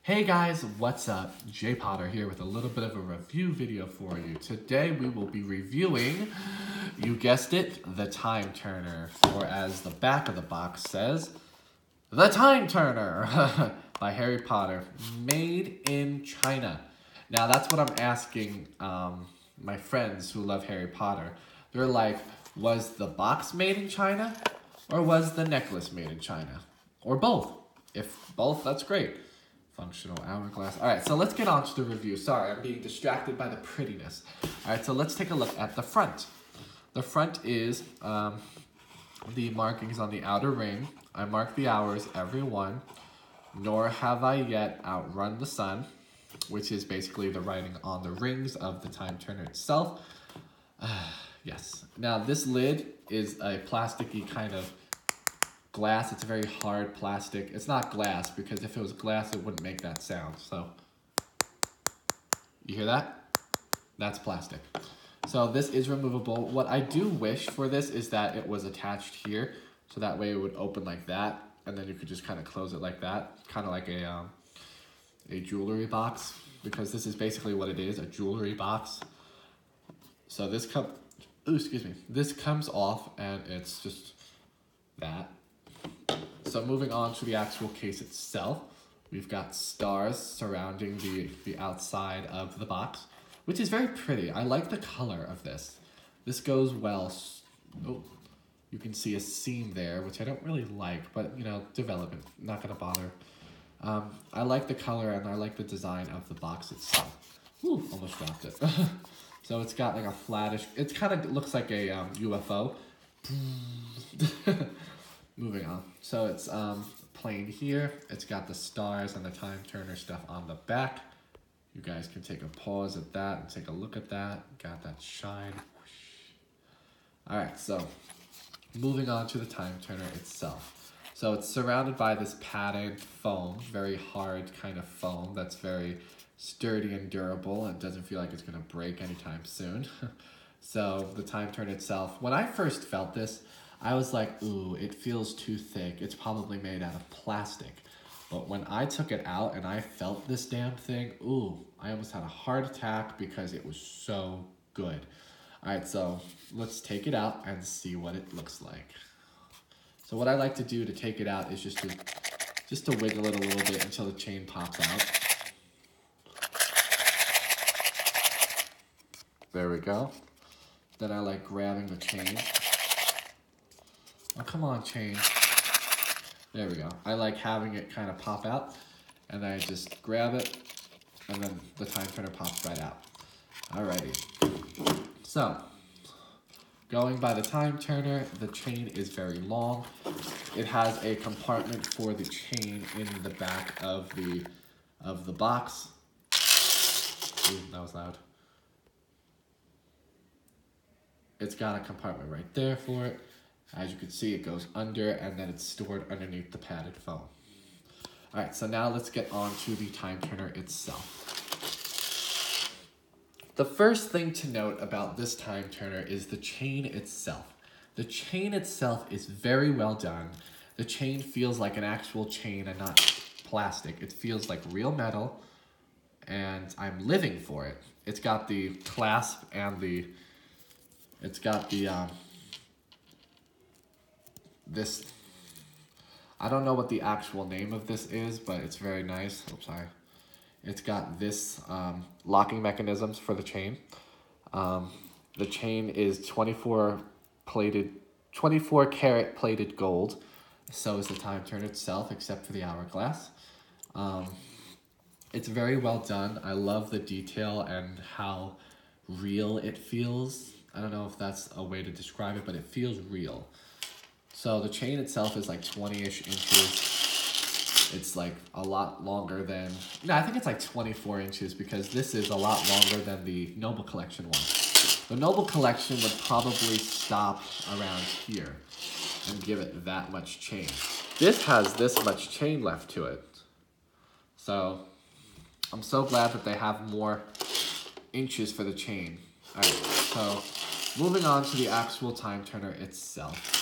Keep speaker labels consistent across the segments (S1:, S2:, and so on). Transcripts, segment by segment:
S1: Hey guys, what's up? Jay Potter here with a little bit of a review video for you. Today we will be reviewing, you guessed it, the Time Turner, or as the back of the box says, The Time Turner by Harry Potter, made in China. Now that's what I'm asking my friends who love Harry Potter. They're like, was the box made in China, or was the necklace made in China? Or both. If both, that's great. Functional hourglass. All right, so let's get on to the review. Sorry, I'm being distracted by the prettiness. All right, so let's take a look at the front. The front is the markings on the outer ring. I mark the hours, every one. Nor have I yet outrun the sun, which is basically the writing on the rings of the Time Turner itself. Yes. Now, this lid is a plasticky kind of glass. It's a very hard plastic. It's not glass, because if it was glass, it wouldn't make that sound. So, you hear that? That's plastic. So this is removable. What I do wish for this is that it was attached here, so that way it would open like that, and then you could just kind of close it like that, kind of like a jewelry box, because this is basically what it is, a jewelry box. So this this comes off, and it's just that. So moving on to the actual case itself, we've got stars surrounding the outside of the box, which is very pretty. I like the color of this. This goes well. Oh, you can see a seam there, which I don't really like, but you know, development, not gonna bother. I like the color and I like the design of the box itself. Ooh, almost dropped it. So it's got like a flattish, it kind of looks like a UFO. Moving on. So it's plain here. It's got the stars and the Time Turner stuff on the back. You guys can take a pause at that and take a look at that. Got that shine. Alright, so moving on to the Time Turner itself. So it's surrounded by this padded foam, very hard kind of foam that's very sturdy and durable and doesn't feel like it's going to break anytime soon. So the Time Turner itself, when I first felt this, I was like, ooh, it feels too thick. It's probably made out of plastic. But when I took it out and I felt this damn thing, ooh, I almost had a heart attack because it was so good. All right, so let's take it out and see what it looks like. So what I like to do to take it out is just to wiggle it a little bit until the chain pops out. There we go. Then I like grabbing the chain. Oh, come on, chain. There we go. I like having it kind of pop out, and then I just grab it, and then the Time Turner pops right out. Alrighty. So, going by the Time Turner, the chain is very long. It has a compartment for the chain in the back of the box. Ooh, that was loud. It's got a compartment right there for it. As you can see, it goes under, and then it's stored underneath the padded foam. All right, so now let's get on to the Time Turner itself. The first thing to note about this Time Turner is the chain itself. The chain itself is very well done. The chain feels like an actual chain and not plastic. It feels like real metal, and I'm living for it. It's got the clasp and it's got the, this, I don't know what the actual name of this is, but it's very nice. Oops, sorry. It's got this locking mechanisms for the chain. The chain is 24 karat plated gold. So is the Time Turner itself, except for the hourglass. It's very well done. I love the detail and how real it feels. I don't know if that's a way to describe it, but it feels real. So the chain itself is like 20-ish inches. It's like a lot longer than, no, I think it's like 24 inches because this is a lot longer than the Noble Collection one. The Noble Collection would probably stop around here and give it that much chain. This has this much chain left to it. So I'm so glad that they have more inches for the chain. All right, so moving on to the actual Time Turner itself.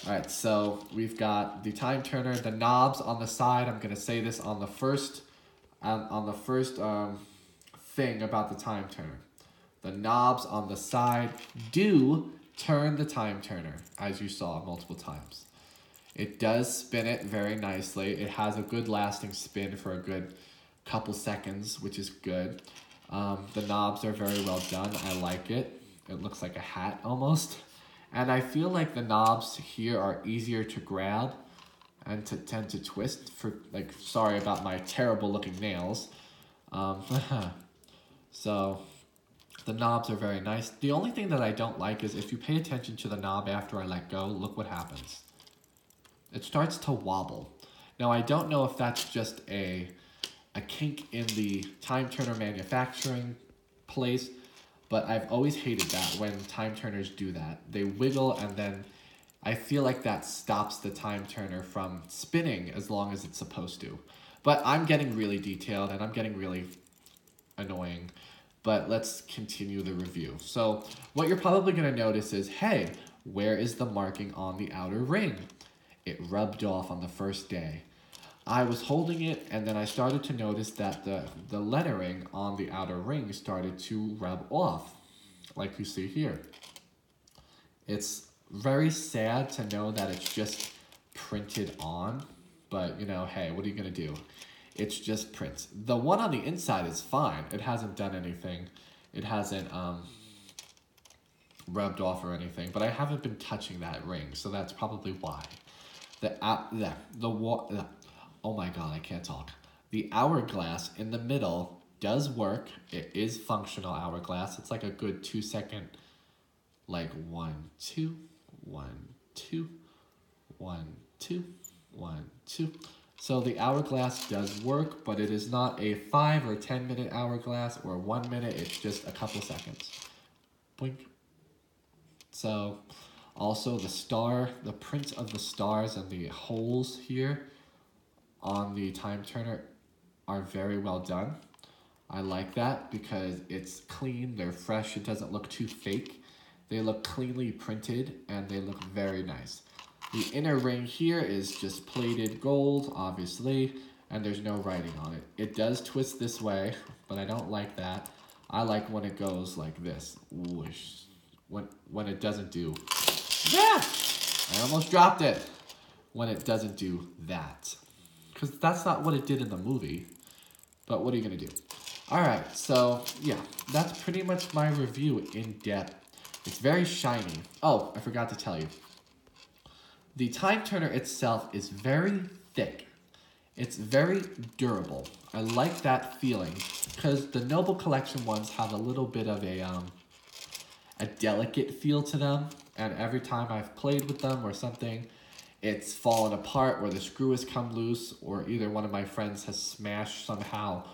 S1: All right, so we've got the Time Turner, the knobs on the side. I'm gonna say this on the first on the first thing about the time turner. The knobs on the side do turn the time turner, as you saw multiple times. It does spin it very nicely. It has a good lasting spin for a good couple seconds, which is good. The knobs are very well done. I like it. It looks like a hat almost. And I feel like the knobs here are easier to grab and to tend to twist. Sorry about my terrible looking nails. So the knobs are very nice. The only thing that I don't like is if you pay attention to the knob after I let go, look what happens. It starts to wobble. Now I don't know if that's just a kink in the time turner manufacturing place, but I've always hated that when time turners do that. They wiggle and then I feel like that stops the time turner from spinning as long as it's supposed to. But I'm getting really detailed and I'm getting really annoying. But let's continue the review. So what you're probably going to notice is, hey, where is the marking on the outer ring? It rubbed off on the first day. I was holding it and then I started to notice that the lettering on the outer ring started to rub off, like you see here. It's very sad to know that it's just printed on, but you know, hey, what are you gonna do? It's just print. The one on the inside is fine. It hasn't done anything. It hasn't rubbed off or anything, but I haven't been touching that ring, so that's probably why. Oh my god, I can't talk. The hourglass in the middle does work. It is functional hourglass. It's like a good 2 second, like 1, 2, 1, 2, 1, 2, 1, 2. So the hourglass does work, but it is not a 5 or 10 minute hourglass or 1 minute. It's just a couple seconds. Blink. So also the print of the stars and the holes here on the time turner are very well done. I like that because it's clean, they're fresh, it doesn't look too fake. They look cleanly printed and they look very nice. The inner ring here is just plated gold, obviously, and there's no writing on it. It does twist this way, but I don't like that. I like when it goes like this, whoosh. When it doesn't do, yeah! I almost dropped it. When it doesn't do that. Because that's not what it did in the movie. But what are you going to do? Alright, so yeah, that's pretty much my review in depth. It's very shiny. Oh, I forgot to tell you. The time turner itself is very thick. It's very durable. I like that feeling because the Noble Collection ones have a little bit of a delicate feel to them. And every time I've played with them or something, it's fallen apart or the screw has come loose or either one of my friends has smashed somehow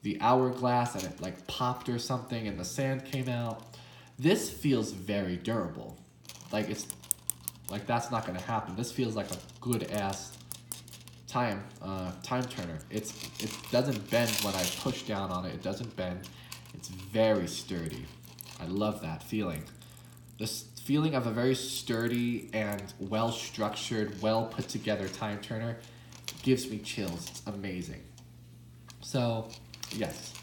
S1: the hourglass and it like popped or something and the sand came out. This feels very durable. Like that's not gonna happen. This feels like a good ass time turner. It doesn't bend when I push down on it. It doesn't bend. It's very sturdy. I love that feeling. This feeling of a very sturdy and well-structured, well-put-together time turner gives me chills. It's amazing. So, yes,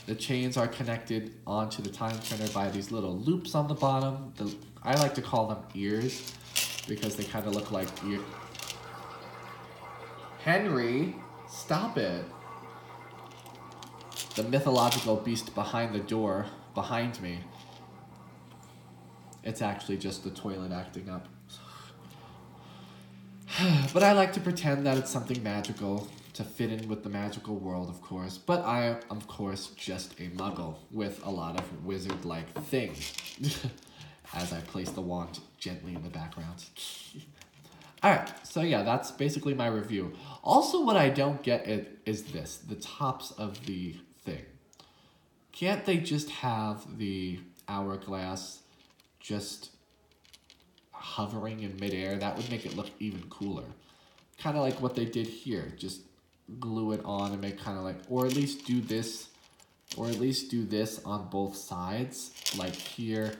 S1: the chains are connected onto the time turner by these little loops on the bottom. I like to call them ears because they kind of look like ears. Henry, stop it. The mythological beast behind the door, behind me. It's actually just the toilet acting up. But I like to pretend that it's something magical to fit in with the magical world, of course. But I am, of course, just a muggle with a lot of wizard-like things. As I place the wand gently in the background. Alright, so yeah, that's basically my review. Also, what I don't get is this, the tops of the thing. Can't they just have the hourglass just hovering in midair? That would make it look even cooler. Kind of like what they did here. Just glue it on and make kind of like, or at least do this on both sides, like here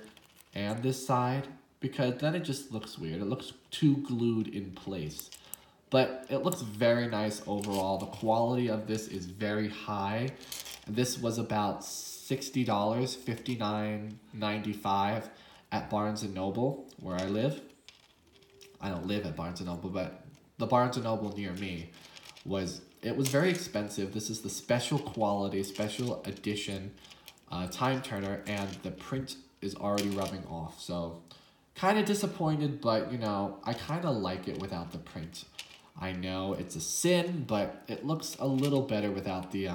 S1: and this side, because then it just looks weird. It looks too glued in place. but it looks very nice overall. The quality of this is very high. This was about $60, $59.95 at Barnes & Noble, where I live. I don't live at Barnes & Noble, but the Barnes & Noble near me was very expensive. This is the special quality, special edition time turner, and the print is already rubbing off. So kind of disappointed, but you know, I kind of like it without the print. I know it's a sin, but it looks a little better without the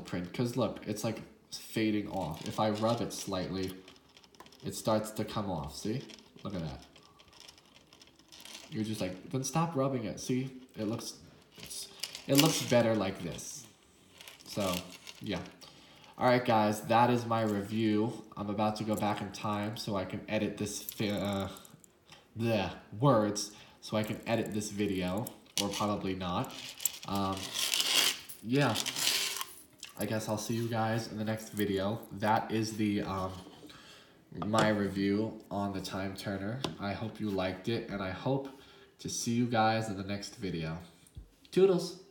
S1: print. Cause look, it's like fading off. If I rub it slightly, it starts to come off. See? Look at that. You're just like, then stop rubbing it. See? It looks better like this. So, yeah. Alright guys, that is my review. I'm about to go back in time so I can edit this, words, so I can edit this video, or probably not. Yeah. I guess I'll see you guys in the next video. That is the, my review on the time turner. I hope you liked it, and I hope to see you guys in the next video. Toodles!